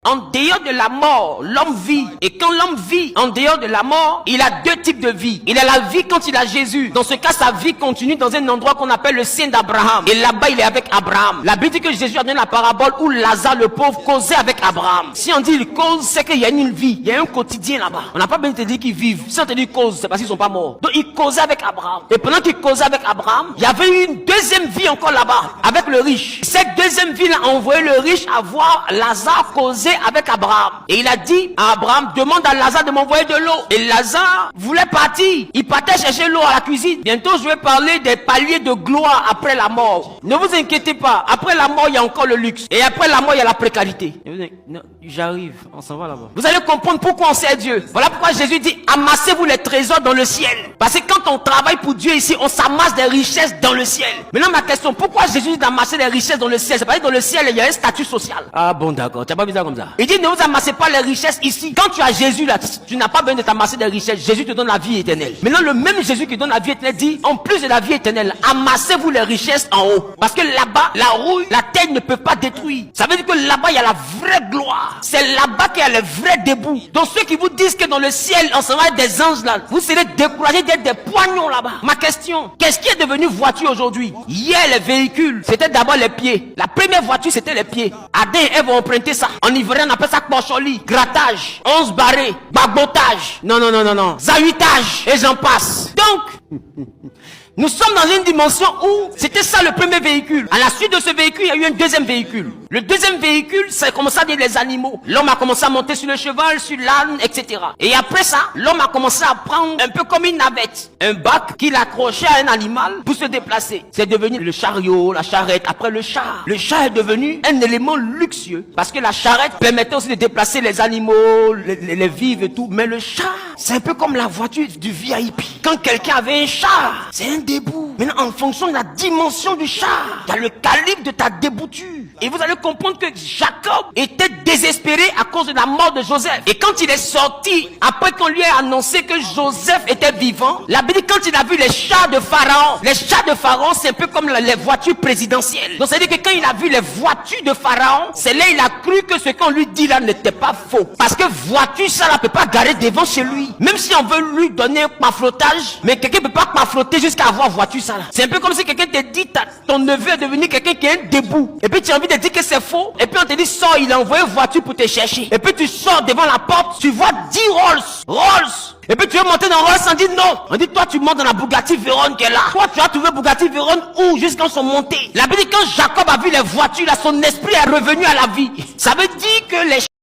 en dehors de la mort, l'homme vit. Et quand l'homme vit en dehors de la mort, il a deux types de vie. Il a la vie quand il a Jésus. Dans ce cas, sa vie continue dans un endroit qu'on appelle le sein d'Abraham. Et là-bas, il est avec Abraham. La Bible dit que Jésus a donné la parabole où Lazare, le pauvre, causait avec Abraham. Si on dit il cause, c'est qu'il y a une vie. Il y a un quotidien là-bas. On n'a pas besoin de te dire qu'ils vivent. Si on te dit cause, c'est parce qu'ils sont pas morts. Donc, il causait avec Abraham. Et pendant qu'il causait avec Abraham, il y avait une deuxième vie encore là-bas, avec le riche. Cette deuxième vie a envoyé le riche à voir Lazare causer avec Abraham. Et il a dit à Abraham, demande à Lazare de m'envoyer de l'eau. Et Lazare voulait partir. Il partait chercher l'eau à la cuisine. Bientôt, je vais parler des paliers de gloire après la mort. Ne vous inquiétez pas. Après la mort, il y a encore le luxe. Et après la mort, il y a la précarité. Non, j'arrive. On s'en va là-bas. Vous allez comprendre pourquoi on sert Dieu. Voilà pourquoi Jésus dit, amassez-vous les trésors dans le ciel. Parce que quand on travaille pour Dieu ici, on s'amasse des richesses dans le ciel. Maintenant, ma question, pourquoi Jésus dit d'amasser des richesses dans le ciel? C'est parce que dans le ciel, il y a un statut social. Ah bon, d'accord. Tu n'as pas vu ça comme ça. Il dit, ne vous amassez pas les richesses ici. Quand tu as Jésus là, tu n'as pas besoin de t'amasser des richesses. Jésus te donne la vie éternelle. Maintenant, le même Jésus qui donne la vie éternelle dit, en plus de la vie éternelle, amassez-vous les richesses en haut. Parce que là-bas, la rouille, la terre ne peut pas détruire. Ça veut dire que là-bas, il y a la vraie gloire. C'est là-bas qu'il y a le vrai debout. Donc ceux qui vous disent que dans le ciel, on s'en va des anges là, vous serez découragés d'être des poignons là-bas. Ma question, qu'est-ce qui est devenu voiture aujourd'hui? Hier, les véhicules, c'était d'abord les pieds. La première voiture, c'était les pieds. Adam et Ève ont emprunté ça. En Ivoirien, on appelle ça porcholi, grattage, 11 barrés, babotage. Non. Zahuitage. Et j'en passe. Donc, nous sommes dans une dimension où c'était ça le premier véhicule. À la suite de ce véhicule, il y a eu un deuxième véhicule. Le deuxième véhicule, ça a commencé à dire les animaux. L'homme a commencé à monter sur le cheval, sur l'âne, etc. Et après ça, l'homme a commencé à prendre un peu comme une navette, un bac qu'il accrochait à un animal pour se déplacer. C'est devenu le chariot, la charrette, après le char. Le char est devenu un élément luxueux parce que la charrette permettait aussi de déplacer les animaux, les vivres et tout. Mais le char, c'est un peu comme la voiture du VIP. Quand quelqu'un avait un char, c'est un debout. Maintenant, en fonction de la dimension du char, il y a le calibre de ta débouture. Et vous allez comprendre que Jacob était désespéré à cause de la mort de Joseph. Et quand il est sorti, après qu'on lui ait annoncé que Joseph était vivant, la Bible dit quand il a vu les chars de Pharaon, les chars de Pharaon, c'est un peu comme les voitures présidentielles. Donc, c'est-à-dire que quand il a vu les voitures de Pharaon, c'est là il a cru que ce qu'on lui dit là n'était pas faux. Parce que voiture, ça ne peut pas garer devant chez lui. Même si on veut lui donner un paflotage, mais quelqu'un ne peut pas pafloter jusqu'à avoir voiture, ça là. C'est un peu comme si quelqu'un te dit, ton neveu est devenu quelqu'un qui est un debout. Et puis tu as envie de dire que c'est faux. Et puis on te dit, sors, il a envoyé une voiture pour te chercher. Et puis tu sors devant la porte, tu vois 10 Rolls. Et puis tu veux monter dans Rolls, on dit non. On dit, toi tu montes dans la Bugatti Veyron qui est là. Toi tu as trouvé Bugatti Veyron où? Jusqu'à son montée. La Bible dit quand Jacob a vu les voitures, là, son esprit est revenu à la vie. Ça veut dire que les